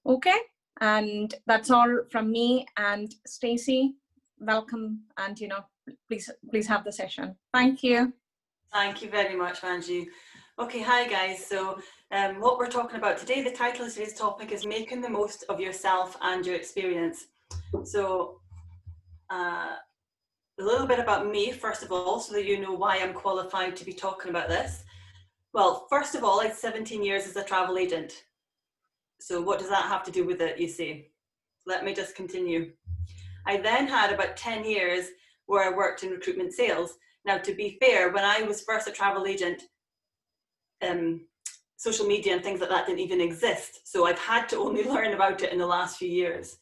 Okay, and that's all from me. And Stacey, welcome, and please have the session. Thank you. Thank you very much, Manju. Okay, hi guys. So what we're talking about today, the title of today's topic is making the most of yourself and your experience. So a little bit about me, first of all, so that you know why I'm qualified to be talking about this. Well, first of all, I had 17 years as a travel agent. So what does that have to do with it, you say? Let me just continue. I then had about 10 years where I worked in recruitment sales. Now, to be fair, when I was first a travel agent, social media and things like that didn't even exist. So I've had to only learn about it in the last few years.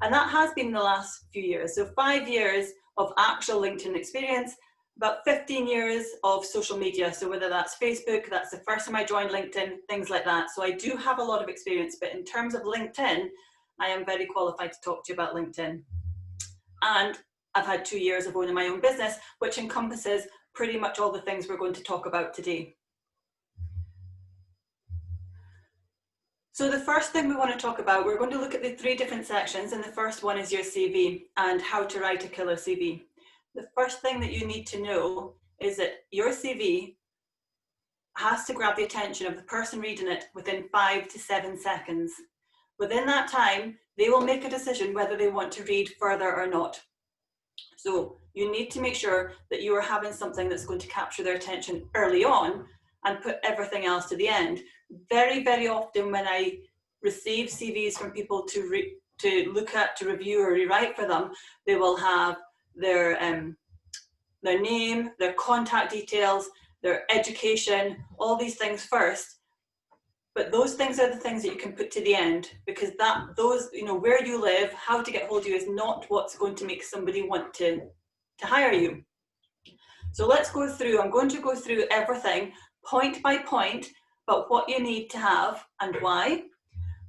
And that has been the last few years. So 5 years of actual LinkedIn experience, about 15 years of social media. So whether that's Facebook, that's the first time I joined LinkedIn, things like that. So I do have a lot of experience, but in terms of LinkedIn, I am very qualified to talk to you about LinkedIn. And I've had 2 years of owning my own business, which encompasses pretty much all the things we're going to talk about today. So the first thing we want to talk about, we're going to look at the 3 different sections, and the first one is your CV and how to write a killer CV. The first thing that you need to know is that your CV has to grab the attention of the person reading it within 5 to 7 seconds. Within that time, they will make a decision whether they want to read further or not. So you need to make sure that you are having something that's going to capture their attention early on and put everything else to the end. Very, very often when I receive CVs from people to look at, to review or rewrite for them, they will have their name, their contact details, their education, all these things first. But those things are the things that you can put to the end, because those, where you live, how to get hold of you is not what's going to make somebody want to hire you. So let's go through, I'm going to go through everything point by point, but what you need to have and why.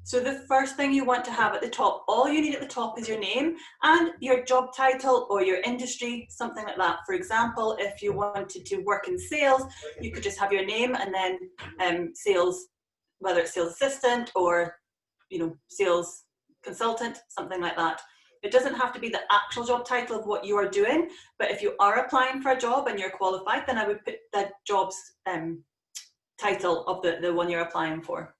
So the first thing you want to have at the top, all you need at the top is your name and your job title or your industry, something like that. For example, if you wanted to work in sales, you could just have your name and then sales, whether it's sales assistant or sales consultant, something like that. It doesn't have to be the actual job title of what you are doing, but if you are applying for a job and you're qualified, then I would put that job's title of the one you're applying for.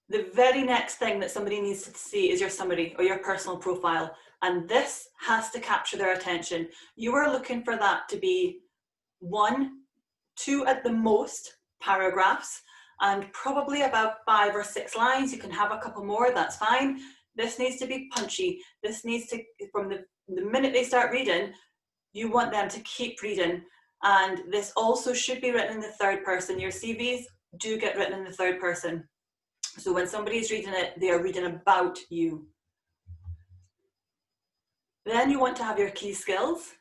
The very next thing that somebody needs to see is your summary or your personal profile, and this has to capture their attention. You are looking for that to be 1, 2 at the most paragraphs, and probably about 5 or 6 lines. You can have a couple more, that's fine. This needs to be punchy. This needs to, from the minute they start reading, you want them to keep reading. And this also should be written in the 3rd person. Your CVs do get written in the 3rd person. So when somebody is reading it, they are reading about you. Then you want to have your key skills.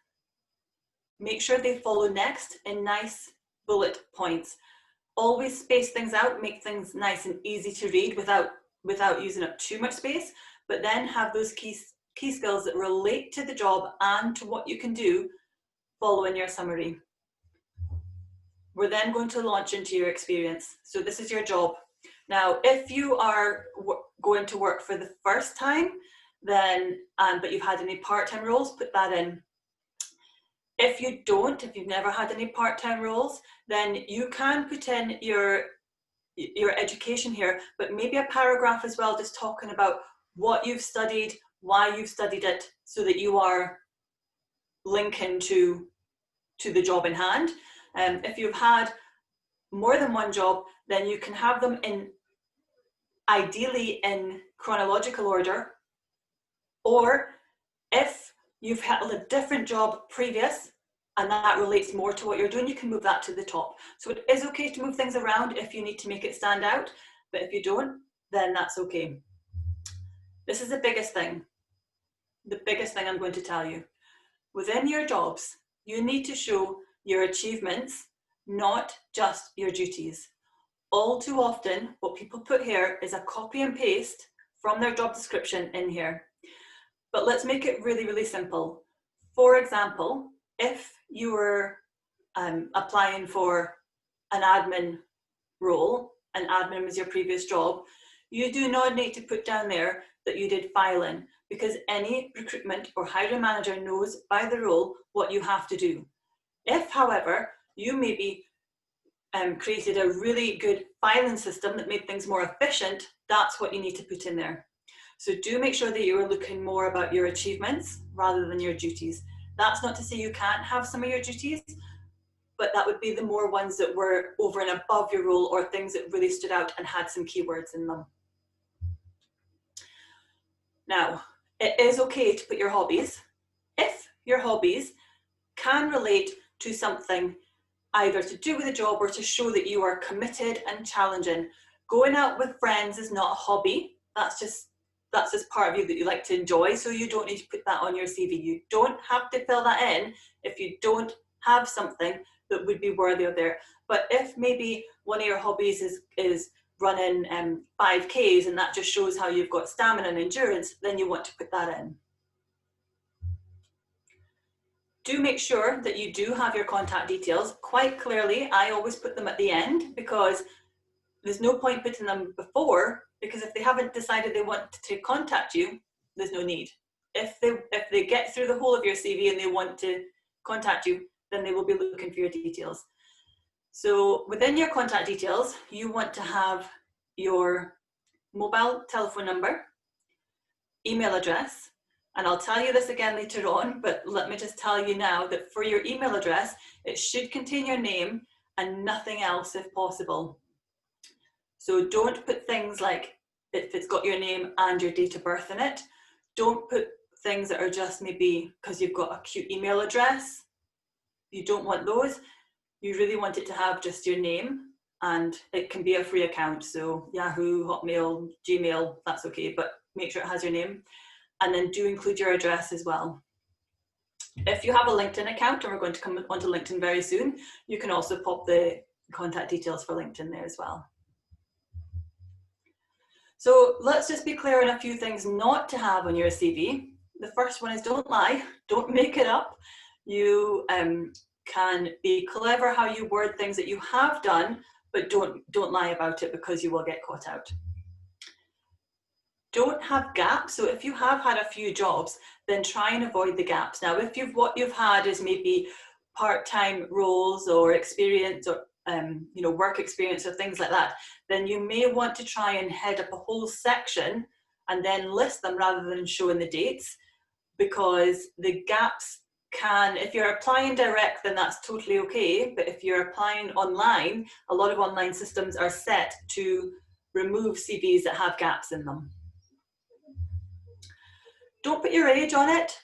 Make sure they follow next in nice bullet points. Always space things out, make things nice and easy to read without using up too much space, but then have those key skills that relate to the job and to what you can do following your summary. We're then going to launch into your experience. So this is your job. Now, if you are going to work for the first time, then but you've had any part-time roles, put that in. If you don't, if you've never had any part-time roles, then you can put in your education here, but maybe a paragraph as well, just talking about what you've studied, why you've studied it, so that you are linking to the job in hand. If you've had more than one job, then you can have them ideally in chronological order, or if you've held a different job previous and that relates more to what you're doing, you can move that to the top. So it is okay to move things around if you need to make it stand out, but if you don't, then that's okay. This is the biggest thing I'm going to tell you. Within your jobs, you need to show your achievements, not just your duties. All too often, what people put here is a copy and paste from their job description in here. But let's make it really, really simple. For example, if you were applying for an admin role, and admin was your previous job, You do not need to put down there that you did filing, because any recruitment or hiring manager knows by the role what you have to do. If, however, you maybe created a really good filing system that made things more efficient, that's what you need to put in there. So do make sure that you're looking more about your achievements rather than your duties. That's not to say you can't have some of your duties, but that would be the more ones that were over and above your role, or things that really stood out and had some keywords in them. Now, it is okay to put your hobbies if your hobbies can relate to something either to do with a job or to show that you are committed and challenging. Going out with friends is not a hobby. That's just part of you that you like to enjoy, so you don't need to put that on your CV. You don't have to fill that in if you don't have something that would be worthy of there. But if maybe one of your hobbies is running 5Ks, and that just shows how you've got stamina and endurance, then you want to put that in. Do make sure that you do have your contact details quite clearly. I always put them at the end, because there's no point putting them before, because if they haven't decided they want to contact you, there's no need. If they get through the whole of your CV and they want to contact you, then they will be looking for your details. So within your contact details, you want to have your mobile telephone number, email address, and I'll tell you this again later on, but let me just tell you now that for your email address, it should contain your name and nothing else if possible. So don't put things like, if it's got your name and your date of birth in it, don't put things that are just maybe because you've got a cute email address. You don't want those. You really want it to have just your name, and it can be a free account. So Yahoo, Hotmail, Gmail, that's okay, but make sure it has your name. And then do include your address as well. If you have a LinkedIn account, and we're going to come onto LinkedIn very soon, you can also pop the contact details for LinkedIn there as well. So let's just be clear on a few things not to have on your CV. The first one is don't lie, don't make it up. You can be clever how you word things that you have done, but don't lie about it, because you will get caught out. Don't have gaps. So if you have had a few jobs, then try and avoid the gaps. Now, if what you've had is maybe part-time roles or experience, or work experience or things like that, then you may want to try and head up a whole section and then list them rather than showing the dates, because the gaps can, if you're applying direct, then that's totally okay. But if you're applying online, a lot of online systems are set to remove CVs that have gaps in them. Don't put your age on it.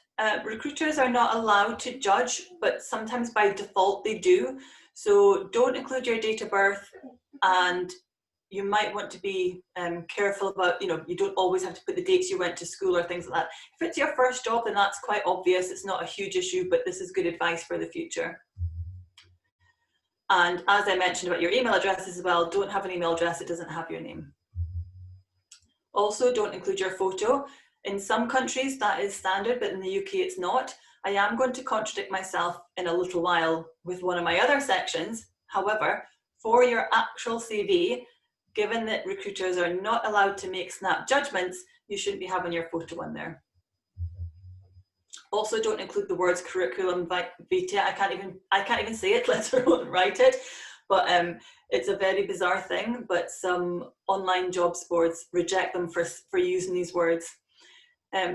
Recruiters are not allowed to judge, but sometimes by default they do. So don't include your date of birth, and you might want to be careful about, you don't always have to put the dates you went to school or things like that. If it's your first job, then that's quite obvious. It's not a huge issue, but this is good advice for the future. And as I mentioned about your email addresses as well, don't have an email address that doesn't have your name. Also, don't include your photo. In some countries that is standard, but in the UK it's not. I am going to contradict myself in a little while with one of my other sections. However, for your actual CV, given that recruiters are not allowed to make snap judgments, you shouldn't be having your photo on there. Also, don't include the words curriculum vitae. I can't even say it, let alone write it. But it's a very bizarre thing, but some online jobs boards reject them for using these words.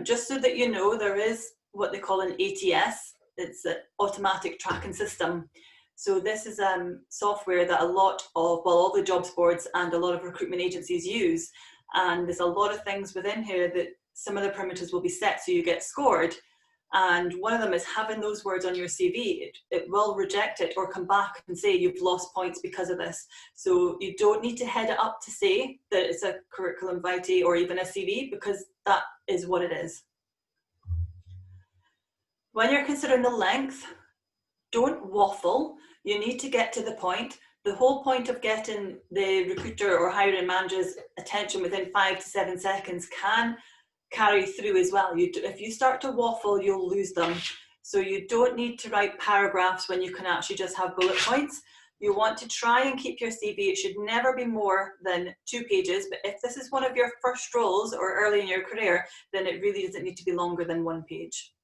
Just so that you know, there is what they call an ATS. It's an automatic tracking system. So this is software that all the jobs boards and a lot of recruitment agencies use. And there's a lot of things within here that some of the parameters will be set so you get scored. And one of them is having those words on your CV. It will reject it or come back and say you've lost points because of this. So you don't need to head it up to say that it's a curriculum vitae or even a CV, because that is what it is. When you're considering the length, don't waffle. You need to get to the point. The whole point of getting the recruiter or hiring manager's attention within 5 to 7 seconds can carry through as well. If you start to waffle, you'll lose them. So you don't need to write paragraphs when you can actually just have bullet points. You want to try and keep your CV, it should never be more than 2 pages, but if this is one of your first roles or early in your career, then it really doesn't need to be longer than 1 page.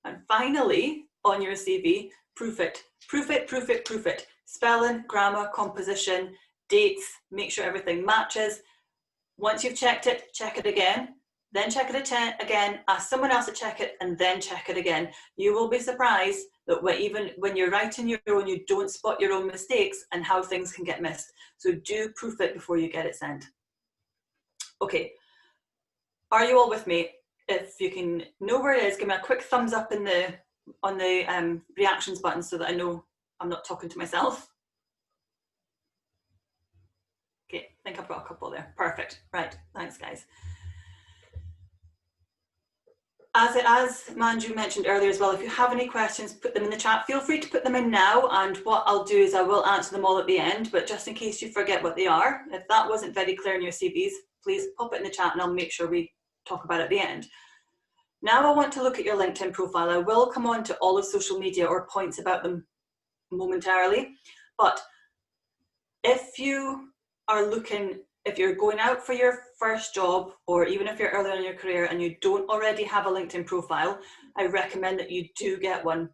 And finally, on your CV, proof it. Proof it, proof it, proof it. Spelling, grammar, composition, dates, make sure everything matches. Once you've checked it, check it again, then check it again, ask someone else to check it, and then check it again. You will be surprised that even when you're writing your own, you don't spot your own mistakes and how things can get missed. So do proof it before you get it sent. Okay, are you all with me? If you can know where it is, give me a quick thumbs up on the reactions button so that I know I'm not talking to myself. Okay, I think I've got a couple there. Perfect. Right, thanks guys. As Manju mentioned earlier as well, if you have any questions, put them in the chat. Feel free to put them in now, and what I'll do is I will answer them all at the end, but just in case you forget what they are, if that wasn't very clear in your CVs, please pop it in the chat and I'll make sure we talk about it at the end. Now I want to look at your LinkedIn profile. I will come on to all of social media or points about them momentarily, but if you are looking, if you're going out for your first job, or even if you're early in your career and you don't already have a LinkedIn profile, I recommend that you do get one.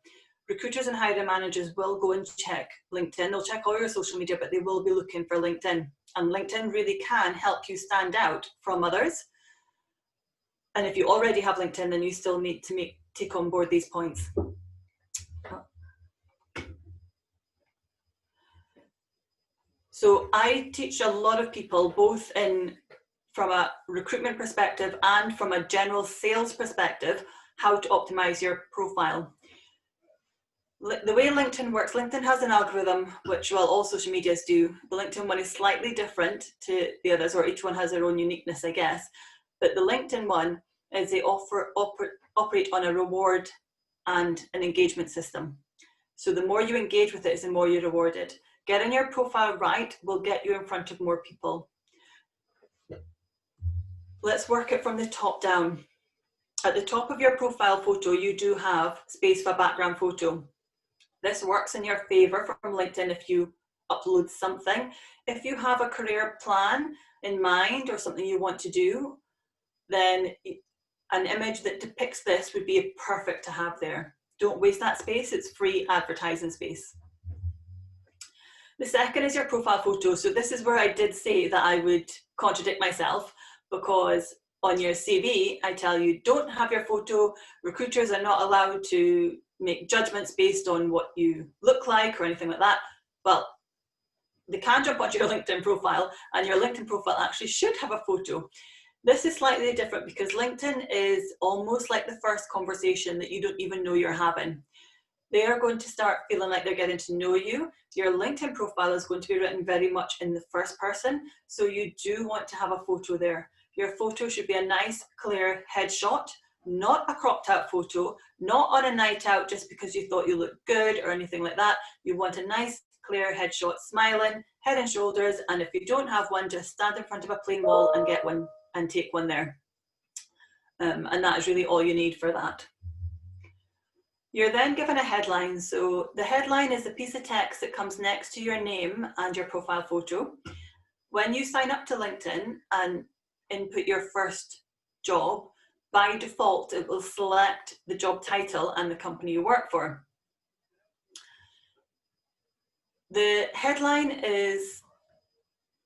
Recruiters and hiring managers will go and check LinkedIn. They'll check all your social media, but they will be looking for LinkedIn. And LinkedIn really can help you stand out from others. And if you already have LinkedIn, then you still need to take on board these points. So I teach a lot of people, both from a recruitment perspective and from a general sales perspective, how to optimize your profile. The way LinkedIn works, LinkedIn has an algorithm, which, well, all social medias do. The LinkedIn one is slightly different to the others, or each one has their own uniqueness, I guess. But the LinkedIn one is they operate on a reward and an engagement system. So the more you engage with it, the more you're rewarded. Getting your profile right will get you in front of more people. Let's work it from the top down. At the top of your profile photo, you do have space for a background photo. This works in your favor from LinkedIn if you upload something. If you have a career plan in mind or something you want to do, then an image that depicts this would be perfect to have there. Don't waste that space, it's free advertising space. The second is your profile photo. So this is where I did say that I would contradict myself, because on your CV, I tell you, don't have your photo. Recruiters are not allowed to make judgments based on what you look like or anything like that. Well, they can jump onto your LinkedIn profile, and your LinkedIn profile actually should have a photo. This is slightly different because LinkedIn is almost like the first conversation that you don't even know you're having. They are going to start feeling like they're getting to know you. Your LinkedIn profile is going to be written very much in the first person, so you do want to have a photo there. Your photo should be a nice, clear headshot, not a cropped out photo, not on a night out just because you thought you looked good or anything like that. You want a nice, clear headshot, smiling, head and shoulders, and if you don't have one, just stand in front of a plain wall and get one and take one there. And that is really all you need for that. You're then given a headline. So the headline is a piece of text that comes next to your name and your profile photo. When you sign up to LinkedIn and input your first job, by default, it will select the job title and the company you work for. The headline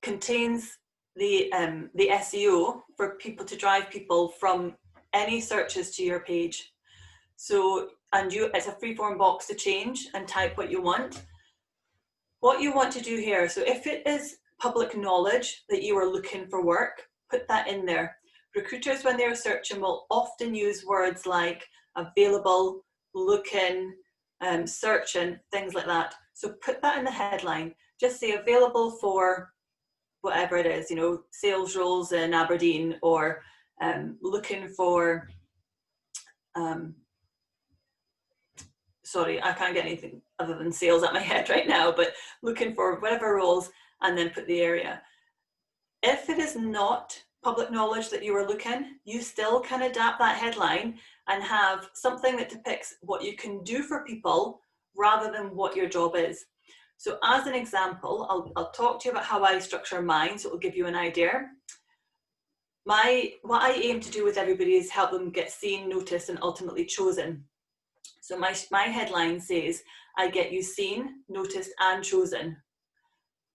contains the SEO for people to drive people from any searches to your page. So, it's a free-form box to change and type what you want. What you want to do here, so if it is public knowledge that you are looking for work, put that in there. Recruiters, when they're searching, will often use words like available, looking, searching, things like that. So put that in the headline. Just say available for whatever it is, sales roles in Aberdeen, or looking for, sorry, I can't get anything other than sales at my head right now, but looking for whatever roles, and then put the area. If it is not public knowledge that you are looking, you still can adapt that headline and have something that depicts what you can do for people rather than what your job is. So as an example, I'll talk to you about how I structure mine, so it will give you an idea. What I aim to do with everybody is help them get seen, noticed, and ultimately chosen. So my headline says, I get you seen, noticed, and chosen.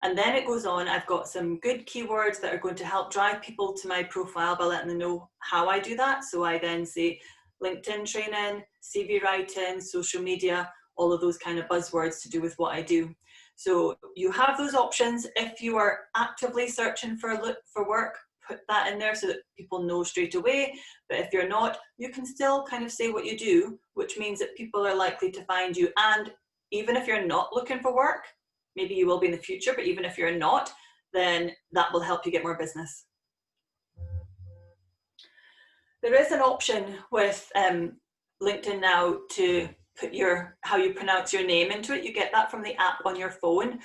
And then it goes on, I've got some good keywords that are going to help drive people to my profile by letting them know how I do that. So I then say LinkedIn training, CV writing, social media, all of those kind of buzzwords to do with what I do. So you have those options. If you are actively searching for work, put that in there so that people know straight away. But if you're not, you can still kind of say what you do, which means that people are likely to find you. And even if you're not looking for work, maybe you will be in the future, but even if you're not, then that will help you get more business. There is an option with LinkedIn now to put how you pronounce your name into it. You get that from the app on your phone.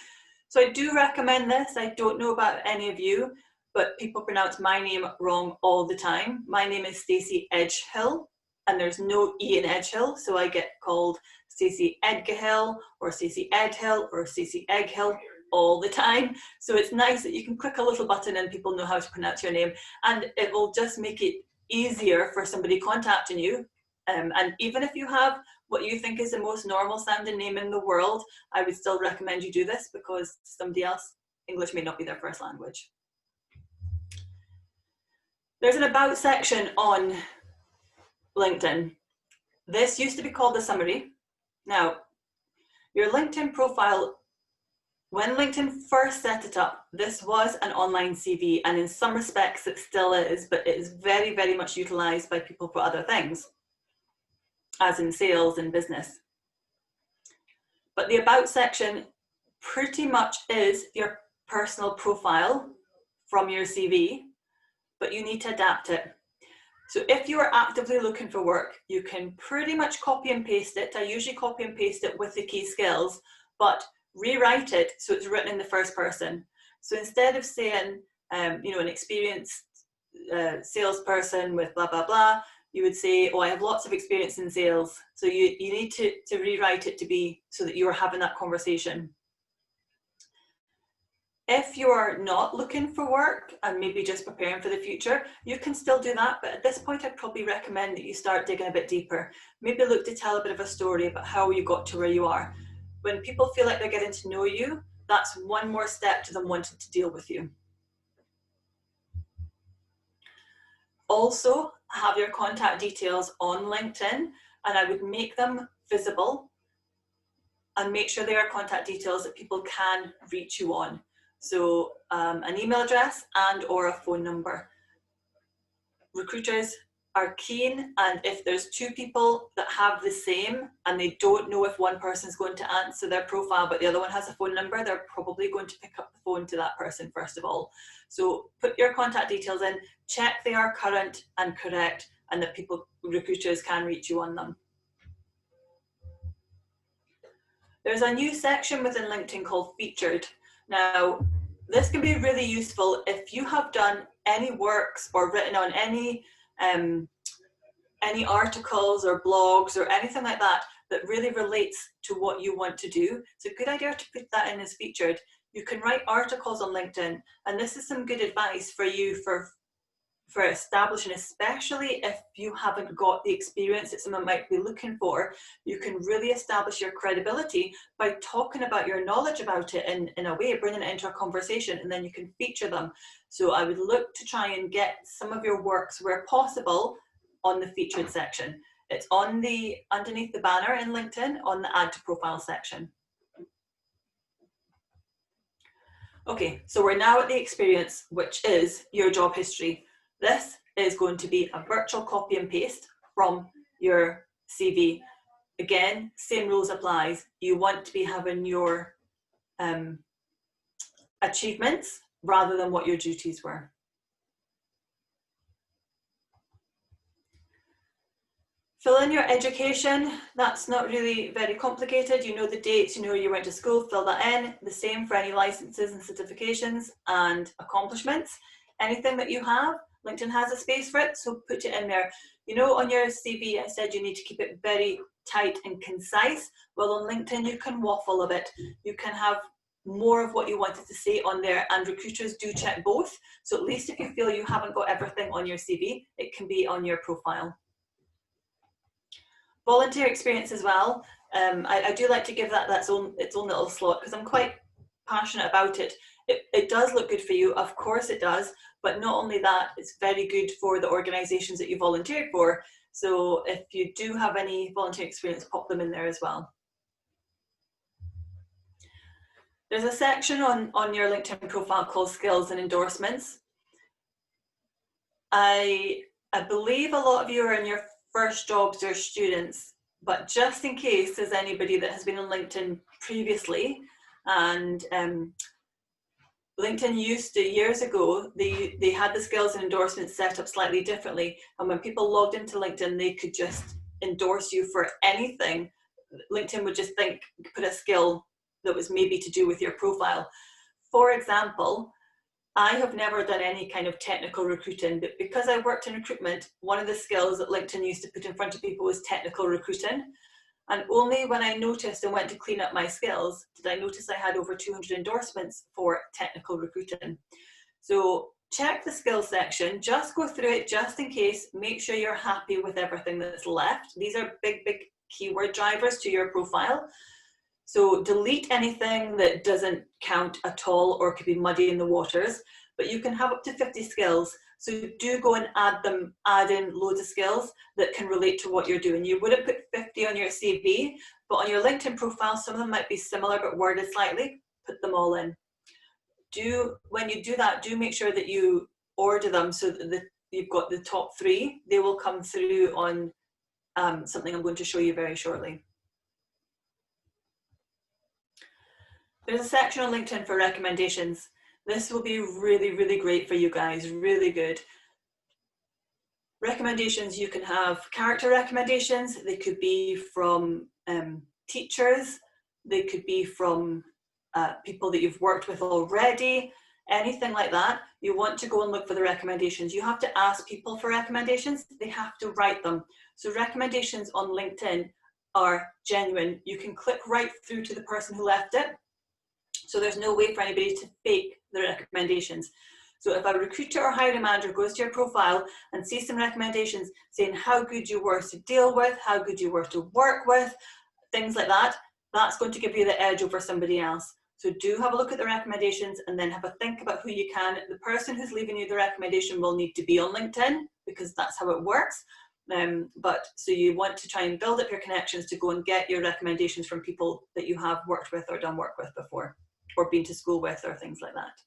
So I do recommend this. I don't know about any of you, but people pronounce my name wrong all the time. My name is Stacey Edgehill, and there's no E in Edgehill, so I get called Stacey Edgehill or Stacey Edhill or Stacey Egghill all the time. So it's nice that you can click a little button and people know how to pronounce your name, and it will just make it easier for somebody contacting you. And even if you have what you think is the most normal sounding name in the world, I would still recommend you do this because somebody else, English may not be their first language. There's an about section on LinkedIn. This used to be called the summary. Now, your LinkedIn profile, when LinkedIn first set it up, this was an online CV, and in some respects it still is, but it is very, very much utilized by people for other things, as in sales and business. But the about section pretty much is your personal profile from your CV, but you need to adapt it. So if you are actively looking for work, you can pretty much copy and paste it. I usually copy and paste it with the key skills, but rewrite it so it's written in the first person. So instead of saying, an experienced salesperson with blah, blah, blah, you would say, oh, I have lots of experience in sales. So you need to rewrite it to be so that you are having that conversation. If you are not looking for work and maybe just preparing for the future, you can still do that. But at this point, I'd probably recommend that you start digging a bit deeper. Maybe look to tell a bit of a story about how you got to where you are. When people feel like they're getting to know you, that's one more step to them wanting to deal with you. Also, have your contact details on LinkedIn, and I would make them visible and make sure they are contact details that people can reach you on. So an email address and or a phone number. Recruiters are keen, and if there's two people that have the same and they don't know if one person's going to answer their profile but the other one has a phone number, they're probably going to pick up the phone to that person first of all. So put your contact details in, check they are current and correct, and that recruiters can reach you on them. There's a new section within LinkedIn called Featured. Now, this can be really useful if you have done any works or written on any articles or blogs or anything like that that really relates to what you want to do. It's a good idea to put that in as featured. You can write articles on LinkedIn, and this is some good advice for you for establishing, especially if you haven't got the experience that someone might be looking for. You can really establish your credibility by talking about your knowledge about it in a way, bringing it into a conversation, and then you can feature them. So I would look to try and get some of your works where possible on the featured section. It's underneath the banner in LinkedIn on the add to profile section. Okay, so we're now at the experience, which is your job history. This is going to be a virtual copy and paste from your CV. Again, same rules applies. You want to be having your achievements rather than what your duties were. Fill in your education. That's not really very complicated. You know the dates, you know you went to school, fill that in. The same for any licenses and certifications and accomplishments. Anything that you have, LinkedIn has a space for it, so put it in there. You know, on your CV, I said you need to keep it very tight and concise. Well, on LinkedIn, you can waffle a bit. You can have more of what you wanted to say on there, and recruiters do check both. So at least if you feel you haven't got everything on your CV, it can be on your profile. Volunteer experience as well. I do like to give that its own little slot because I'm quite passionate about it. It does look good for you, of course it does, but not only that, it's very good for the organisations that you volunteered for. So if you do have any volunteer experience, pop them in there as well. There's a section on your LinkedIn profile called skills and endorsements. I believe a lot of you are in your first jobs or students, but just in case there's anybody that has been on LinkedIn previously, and LinkedIn used to, years ago, they had the skills and endorsements set up slightly differently, and when people logged into LinkedIn, they could just endorse you for anything. LinkedIn would just put a skill that was maybe to do with your profile. For example, I have never done any kind of technical recruiting, but because I worked in recruitment, one of the skills that LinkedIn used to put in front of people was technical recruiting. And only when I noticed and went to clean up my skills did I notice I had over 200 endorsements for technical recruiting. So check the skills section, just go through it just in case, make sure you're happy with everything that's left. These are big keyword drivers to your profile. So delete anything that doesn't count at all or could be muddy in the waters, but you can have up to 50 skills. So do go and add in loads of skills that can relate to what you're doing. You wouldn't put 50 on your CV, but on your LinkedIn profile, some of them might be similar but worded slightly, put them all in. When you do that, do make sure that you order them so that you've got the top 3. They will come through on something I'm going to show you very shortly. There's a section on LinkedIn for recommendations. This will be really, really great for you guys, really good. Recommendations, you can have character recommendations. They could be from teachers. They could be from people that you've worked with already, anything like that. You want to go and look for the recommendations. You have to ask people for recommendations. They have to write them. So recommendations on LinkedIn are genuine. You can click right through to the person who left it. So there's no way for anybody to fake the recommendations. So if a recruiter or hiring manager goes to your profile and sees some recommendations saying how good you were to deal with, how good you were to work with, things like that, that's going to give you the edge over somebody else. So do have a look at the recommendations and then have a think about who you can. The person who's leaving you the recommendation will need to be on LinkedIn because that's how it works. So you want to try and build up your connections to go and get your recommendations from people that you have worked with or done work with before, or been to school with, or things like that.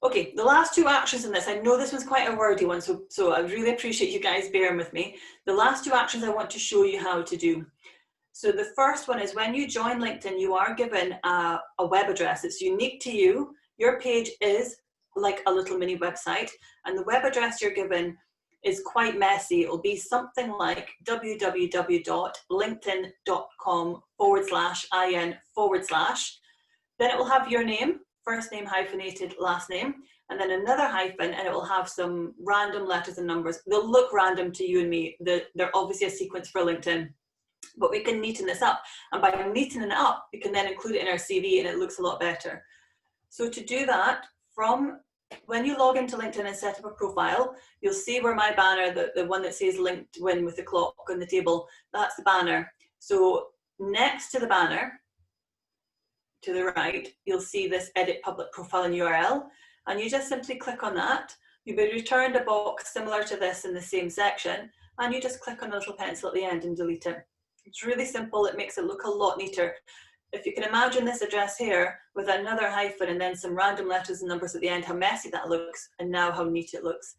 Okay, the last 2 actions in this, I know this one's quite a wordy one, so I really appreciate you guys bearing with me. The last 2 actions I want to show you how to do. So the first one is when you join LinkedIn, you are given a web address. It's unique to you. Your page is like a little mini website, and the web address you're given is quite messy. It'll be something like www.linkedin.com/in/. Then it will have your name, first name hyphenated, last name, and then another hyphen, and it will have some random letters and numbers. They'll look random to you and me. They're obviously a sequence for LinkedIn, but we can neaten this up. And by neatening it up, we can then include it in our CV and it looks a lot better. So to do that, from when you log into LinkedIn and set up a profile, you'll see where my banner, the one that says LinkedIn with the clock on the table, that's the banner. So next to the banner, to the right, you'll see this edit public profile and URL, and you just simply click on that. You'll be returned a box similar to this in the same section, and you just click on a little pencil at the end and delete it. It's really simple. It makes it look a lot neater. If you can imagine this address here with another hyphen and then some random letters and numbers at the end, how messy that looks, and now how neat it looks.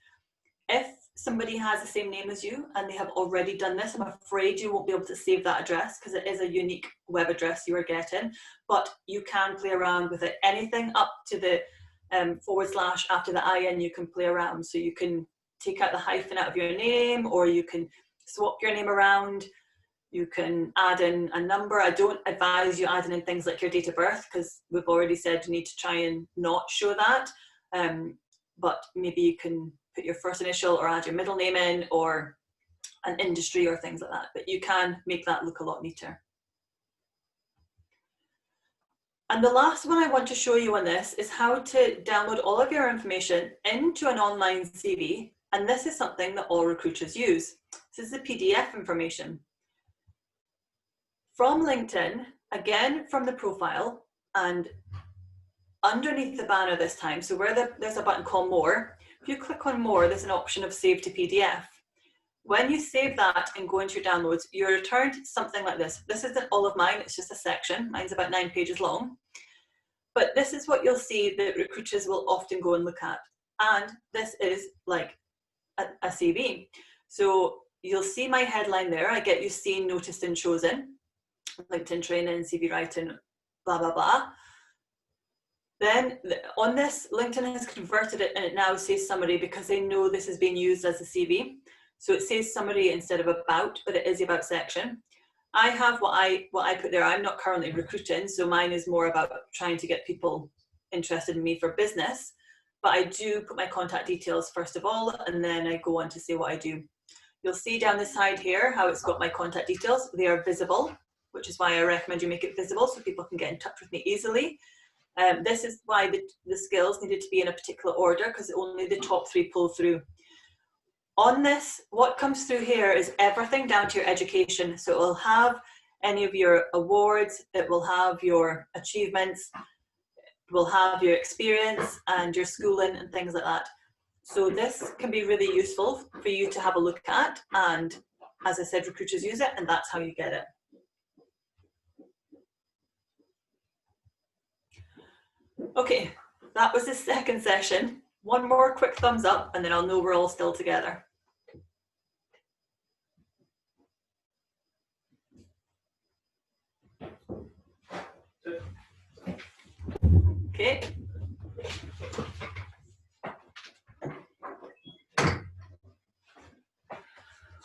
If somebody has the same name as you and they have already done this, I'm afraid you won't be able to save that address because it is a unique web address you are getting, but you can play around with it. Anything up to the / after the IN, you can play around. So you can take out the hyphen out of your name, or you can swap your name around. You can add in a number. I don't advise you adding in things like your date of birth because we've already said you need to try and not show that. but maybe you can put your first initial or add your middle name in, or an industry or things like that, but you can make that look a lot neater. And the last one I want to show you on this is how to download all of your information into an online CV, and this is something that all recruiters use. This is the PDF information. From LinkedIn, again from the profile, and underneath the banner this time, so where there's a button called More, if you click on More, there's an option of Save to PDF. When you save that and go into your downloads, you're returned something like this. This isn't all of mine, it's just a section. Mine's about 9 pages long. But this is what you'll see that recruiters will often go and look at. And this is like a CV. So you'll see my headline there. I get you seen, noticed and chosen. LinkedIn training, CV writing, blah, blah, blah. Then on this, LinkedIn has converted it and it now says summary because they know this is being used as a CV. So it says summary instead of about, but it is the about section. I have what I put there. I'm not currently recruiting, so mine is more about trying to get people interested in me for business. But I do put my contact details first of all, and then I go on to say what I do. You'll see down the side here how it's got my contact details. They are visible, which is why I recommend you make it visible so people can get in touch with me easily. This is why the skills needed to be in a particular order, because only the top 3 pull through. On this, what comes through here is everything down to your education. So it will have any of your awards, it will have your achievements, it will have your experience and your schooling and things like that. So this can be really useful for you to have a look at. And as I said, recruiters use it, and that's how you get it. Okay, that was the second session. One more quick thumbs up and then I'll know we're all still together. Okay.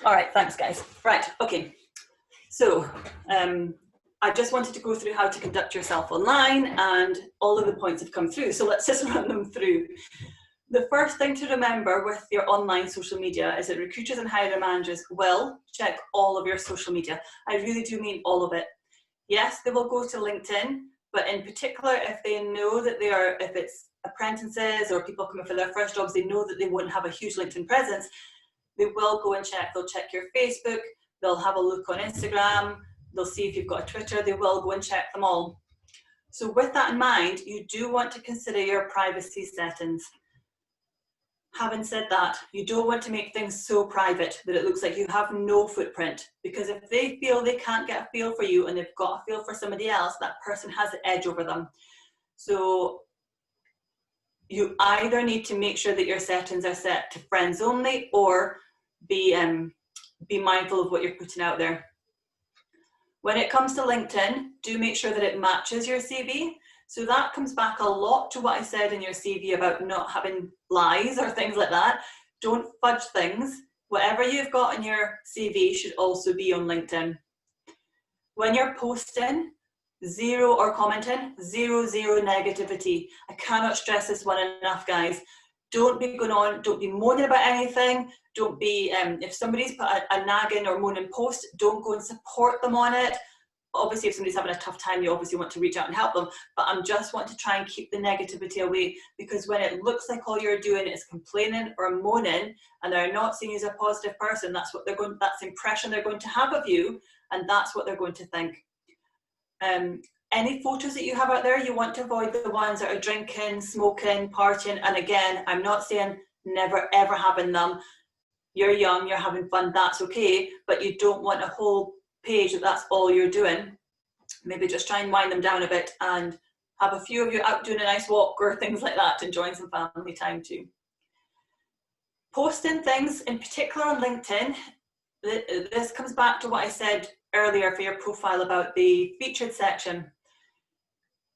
All right, thanks guys. Right, okay. So I just wanted to go through how to conduct yourself online, and all of the points have come through. So let's just run them through. The first thing to remember with your online social media is that recruiters and hiring managers will check all of your social media. I really do mean all of it. Yes, they will go to LinkedIn, but in particular, if they know that they are, if it's apprentices or people coming for their first jobs, they know that they won't have a huge LinkedIn presence, they will go and check. They'll check your Facebook, they'll have a look on Instagram, they'll see if you've got a Twitter, they will go and check them all. So with that in mind, you do want to consider your privacy settings. Having said that, you don't want to make things so private that it looks like you have no footprint, because if they feel they can't get a feel for you and they've got a feel for somebody else, that person has the edge over them. So you either need to make sure that your settings are set to friends only, or be mindful of what you're putting out there. When it comes to LinkedIn, do make sure that it matches your CV. So that comes back a lot to what I said in your CV about not having lies or things like that. Don't fudge things. Whatever you've got in your CV should also be on LinkedIn. When you're posting, zero or commenting, zero negativity. I cannot stress this one enough, guys. Don't be going on, don't be moaning about anything. Don't be, if somebody's put a nagging or moaning post, don't go and support them on it. Obviously, if somebody's having a tough time, you obviously want to reach out and help them, but I'm just want to try and keep the negativity away, because when it looks like all you're doing is complaining or moaning and they're not seeing you as a positive person, that's what they're going, that's the impression they're going to have of you, and that's what they're going to think. Any photos that you have out there, you want to avoid the ones that are drinking, smoking, partying, and again, I'm not saying never ever having them. You're young, you're having fun, that's okay, but you don't want a whole page that's all you're doing. Maybe just try and wind them down a bit and have a few of you out doing a nice walk or things like that, enjoying some family time too. Posting things, in particular on LinkedIn, this comes back to what I said earlier for your profile about the featured section.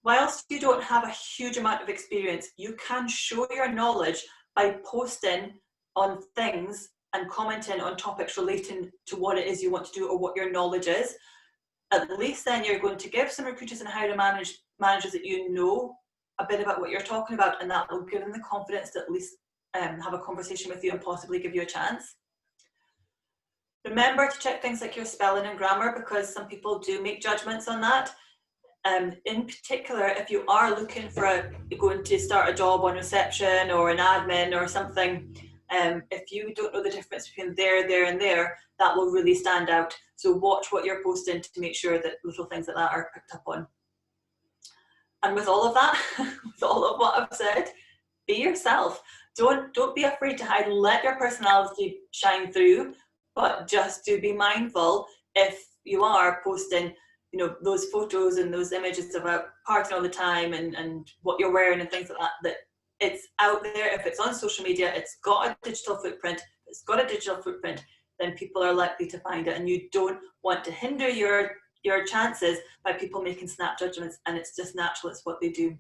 Whilst you don't have a huge amount of experience, you can show your knowledge by posting on things and commenting on topics relating to what it is you want to do or what your knowledge is. At least then you're going to give some recruiters and hiring managers that you know a bit about what you're talking about, and that will give them the confidence to at least have a conversation with you and possibly give you a chance. Remember to check things like your spelling and grammar, because some people do make judgments on that. In particular, if you are looking for going to start a job on reception or an admin or something, if you don't know the difference between there, and there, that will really stand out. So watch what you're posting to make sure that little things like that are picked up on. And with all of that, with all of what I've said, be yourself. Don't be afraid to hide. Let your personality shine through, but just do be mindful if you are posting, you know, those photos and those images about partying all the time and what you're wearing and things like that, that it's out there. If it's on social media, it's got a digital footprint. If it's got a digital footprint, then people are likely to find it, and you don't want to hinder your chances by people making snap judgments, and it's just natural, it's what they do.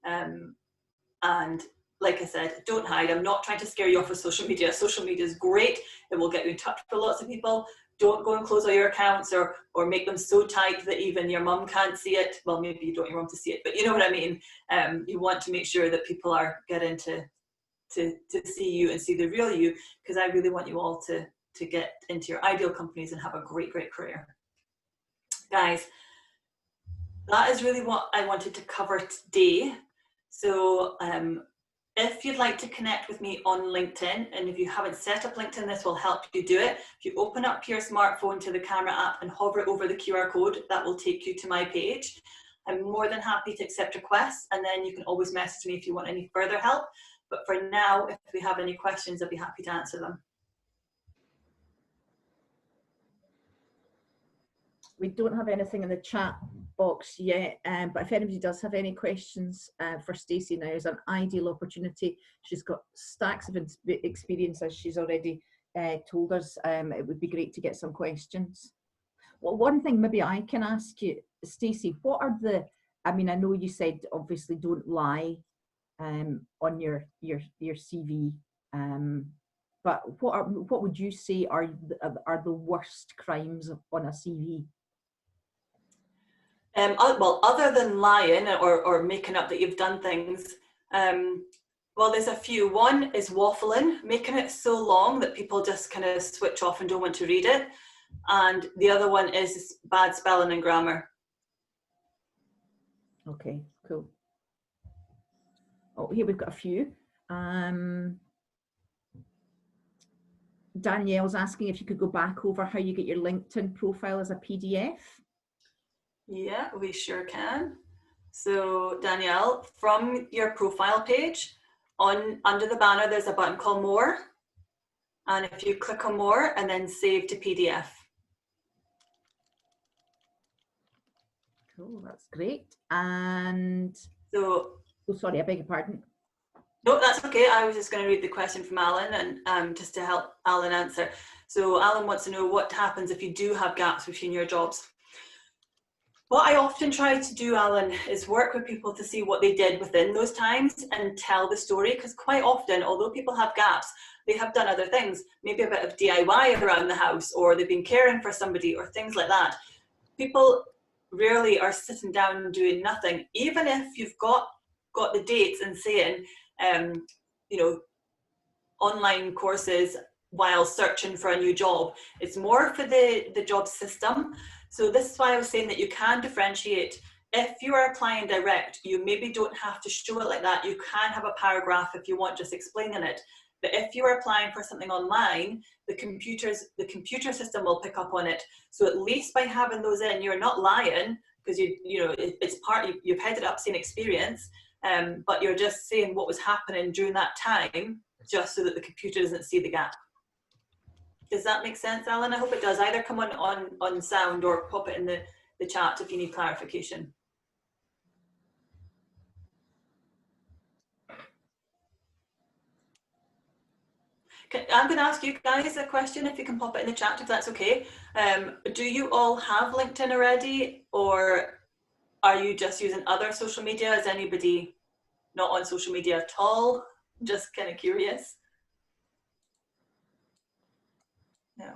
And like I said, don't hide. I'm not trying to scare you off with social media. Social media is great. It will get you in touch with lots of people. Don't go and close all your accounts or make them so tight that even your mum can't see it. Well, maybe you don't want your mum to see it, but you know what I mean. You want to make sure that people are getting to see you and see the real you, because I really want you all to get into your ideal companies and have a great career. Guys, that is really what I wanted to cover today. So if you'd like to connect with me on LinkedIn, and if you haven't set up LinkedIn, this will help you do it. If you open up your smartphone to the camera app and hover over the QR code, that will take you to my page. I'm more than happy to accept requests, and then you can always message me if you want any further help. But for now, if we have any questions, I'd be happy to answer them. We don't have anything in the chat box yet, but if anybody does have any questions for Stacey, now is an ideal opportunity. She's got stacks of experience, as she's already told us. It would be great to get some questions. Well, one thing maybe I can ask you, Stacey, what are the, I mean, I know you said obviously don't lie on your CV, but what would you say are the worst crimes on a CV? Well, other than lying or making up that you've done things, well, there's a few. One is waffling, making it so long that people just kind of switch off and don't want to read it. And the other one is bad spelling and grammar. Okay, cool. Oh, here we've got a few. Danielle's asking if you could go back over how you get your LinkedIn profile as a PDF. Yeah, we sure can. So Danielle, from your profile page, under the banner, there's a button called More. And if you click on More and then Save to PDF. Cool, that's great. And so, oh, sorry, I beg your pardon. No, that's okay. I was just going to read the question from Alan, and just to help Alan answer. So Alan wants to know what happens if you do have gaps between your jobs. What I often try to do, Alan, is work with people to see what they did within those times and tell the story, because quite often, although people have gaps, they have done other things, maybe a bit of DIY around the house, or they've been caring for somebody or things like that. People rarely are sitting down and doing nothing, even if you've got the dates and saying, you know, online courses while searching for a new job. It's more for the job system. So this is why I was saying that you can differentiate. If you are applying direct, you maybe don't have to show it like that. You can have a paragraph if you want, just explaining it. But if you are applying for something online, the computer system will pick up on it. So at least by having those in, you're not lying, because you know it's you've headed up saying experience, but you're just saying what was happening during that time, just so that the computer doesn't see the gap. Does that make sense, Alan? I hope it does. Either come on sound or pop it in the chat if you need clarification. I'm going to ask you guys a question, if you can pop it in the chat, if that's okay. Do you all have LinkedIn already, or are you just using other social media? Is anybody not on social media at all? Just kind of curious. No.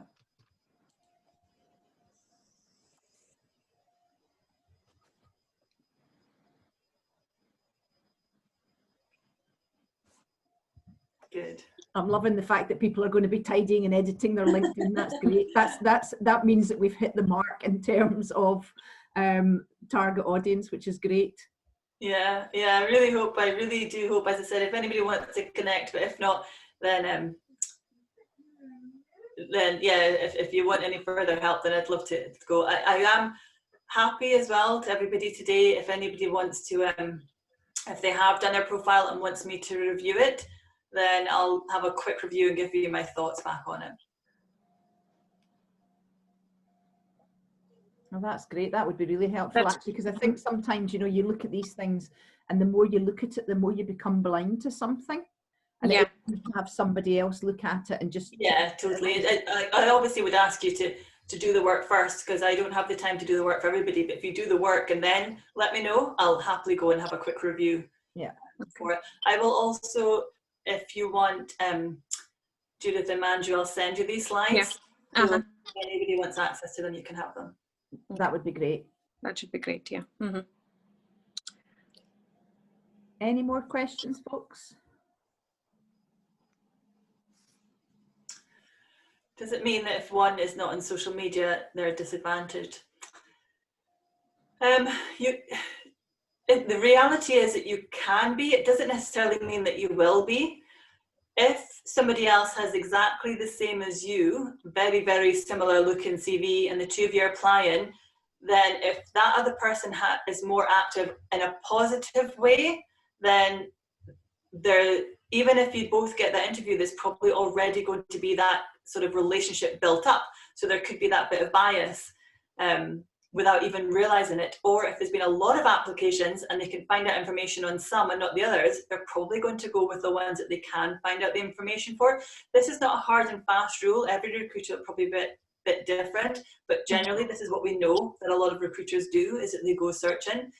Good. I'm loving the fact that people are going to be tidying and editing their LinkedIn. That's great. That means that we've hit the mark in terms of target audience, which is great. Yeah, I really do hope, as I said, if anybody wants to connect, but if not, then yeah, if you want any further help, then I'd love to go. I am happy as well to everybody today. If anybody wants to, if they have done their profile and wants me to review it, then I'll have a quick review and give you my thoughts back on it. Well, that's great. That would be really helpful, actually, because I think sometimes, you know, you look at these things and the more you look at it, the more you become blind to something. And Yeah. to have somebody else look at it and just... Yeah, totally. I obviously would ask you to do the work first, because I don't have the time to do the work for everybody. But if you do the work and then let me know, I'll happily go and have a quick review. Yeah. For it. I will also, if you want, Judith and Manju, I'll send you these slides. Yeah. Uh-huh. So if anybody wants access to them, you can have them. That would be great. That should be great. Yeah. Mm-hmm. Any more questions, folks? Does it mean that if one is not on social media, they're disadvantaged? The reality is that you can be. It doesn't necessarily mean that you will be. If somebody else has exactly the same as you, very, very similar looking CV, and the two of you are applying, then if that other person is more active in a positive way, then even if you both get that interview, there's probably already going to be that sort of relationship built up. So there could be that bit of bias without even realizing it. Or if there's been a lot of applications and they can find out information on some and not the others, they're probably going to go with the ones that they can find out the information for. This is not a hard and fast rule. Every recruiter will probably be a bit different, but generally this is what we know that a lot of recruiters do, is that they go searching.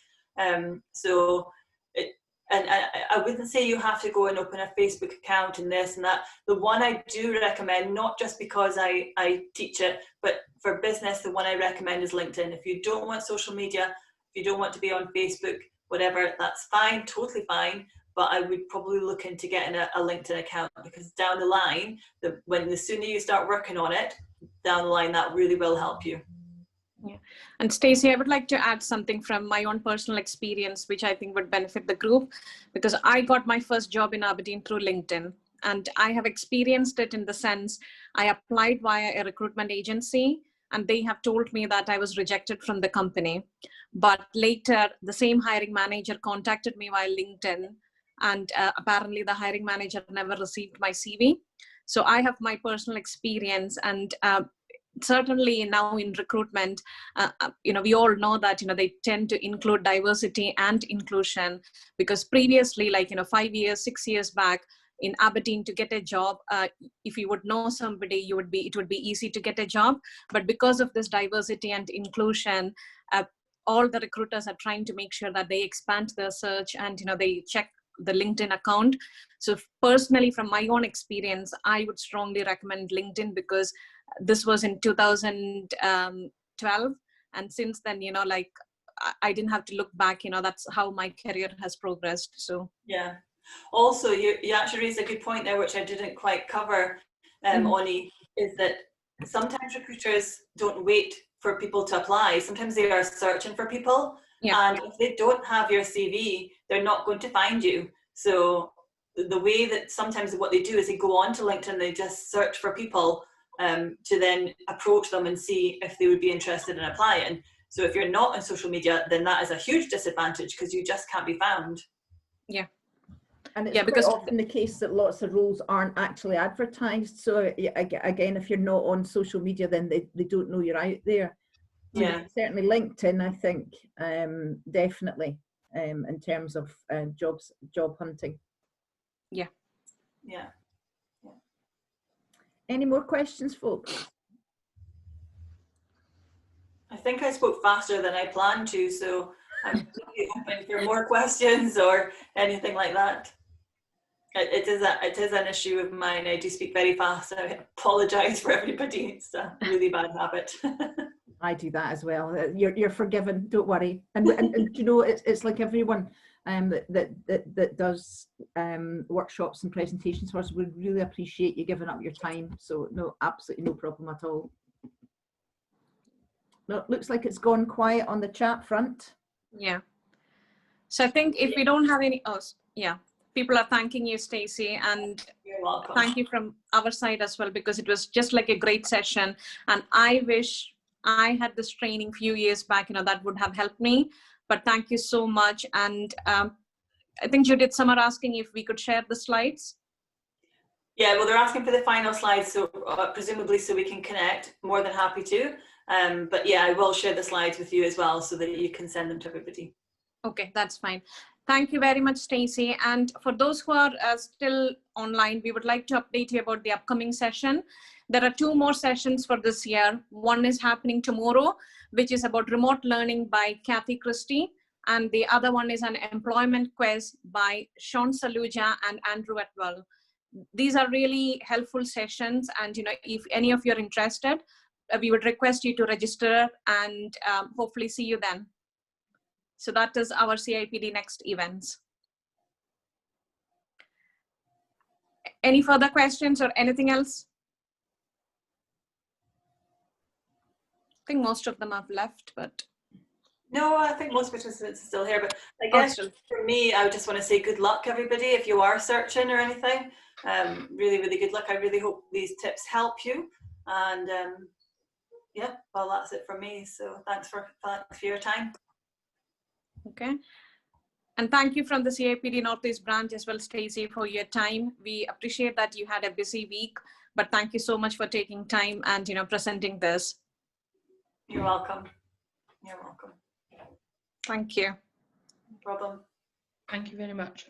And I wouldn't say you have to go and open a Facebook account and this and that. The one I do recommend, not just because I teach it, but for business, the one I recommend is LinkedIn. If you don't want social media, if you don't want to be on Facebook, whatever, that's fine, totally fine. But I would probably look into getting a LinkedIn account, because down the line, the sooner you start working on it, down the line, that really will help you. Yeah. And Stacey, I would like to add something from my own personal experience, which I think would benefit the group, because I got my first job in Aberdeen through LinkedIn. And I have experienced it in the sense I applied via a recruitment agency, and they have told me that I was rejected from the company. But later, the same hiring manager contacted me via LinkedIn, and apparently the hiring manager never received my CV. So I have my personal experience, and certainly now in recruitment, we all know that, they tend to include diversity and inclusion, because previously, 5 years, 6 years back in Aberdeen, to get a job, if you would know somebody, it would be easy to get a job. But because of this diversity and inclusion, all the recruiters are trying to make sure that they expand their search and, they check the LinkedIn account. So personally, from my own experience, I would strongly recommend LinkedIn, because this was in 2012. And since then, I didn't have to look back, that's how my career has progressed. So yeah. Also, you actually raised a good point there, which I didn't quite cover, Oni, is that sometimes recruiters don't wait for people to apply. Sometimes they are searching for people. Yeah. And if they don't have your CV, they're not going to find you. So the way that sometimes what they do is they go on to LinkedIn, they just search for people to then approach them and see if they would be interested in applying. So if you're not on social media, then that is a huge disadvantage, because you just can't be found. Yeah. And it's quite often the case that lots of roles aren't actually advertised. So again, if you're not on social media, then they don't know you're out there. So yeah, certainly LinkedIn, I think, definitely, in terms of job hunting. Yeah. Yeah. Any more questions, folks? I think I spoke faster than I planned to, so I'm really open for more questions or anything like that. It is an issue of mine. I do speak very fast. I apologise for everybody. It's a really bad habit. I do that as well. You're forgiven. Don't worry. And you know, it's like everyone. that does workshops and presentations for us. We'd really appreciate you giving up your time. So no, absolutely no problem at all. No, it looks like it's gone quiet on the chat front. Yeah. So I think if we don't have any, oh, yeah, people are thanking you, Stacey, and You're welcome. thank you from our side as well, because it was just like a great session. And I wish I had this training a few years back, you know, that would have helped me. But thank you so much. And I think Judith, some are asking if we could share the slides. Yeah, well, they're asking for the final slides, so presumably so we can connect. More than happy to. But yeah, I will share the slides with you as well so that you can send them to everybody. Okay, that's fine. Thank you very much, Stacey. And for those who are still online, we would like to update you about the upcoming session. There are 2 more sessions for this year. One is happening tomorrow, which is about remote learning by Kathy Christie. And the other one is an employment quiz by Sean Saluja and Andrew Atwell. These are really helpful sessions. And, you know, if any of you are interested, we would request you to register and hopefully see you then. So that is our CIPD next events. Any further questions or anything else? I think most of them have left, but. No, I think most participants are still here, but I guess for me, I would just want to say good luck, everybody, if you are searching or anything. Really, really good luck. I really hope these tips help you. And yeah, well, that's it from me. So thanks for your time. Okay. And thank you from the CIPD Northeast branch as well, Stacey, for your time. We appreciate that you had a busy week, but thank you so much for taking time and, you know, presenting this. You're welcome. You're welcome. Thank you. No problem. Thank you very much.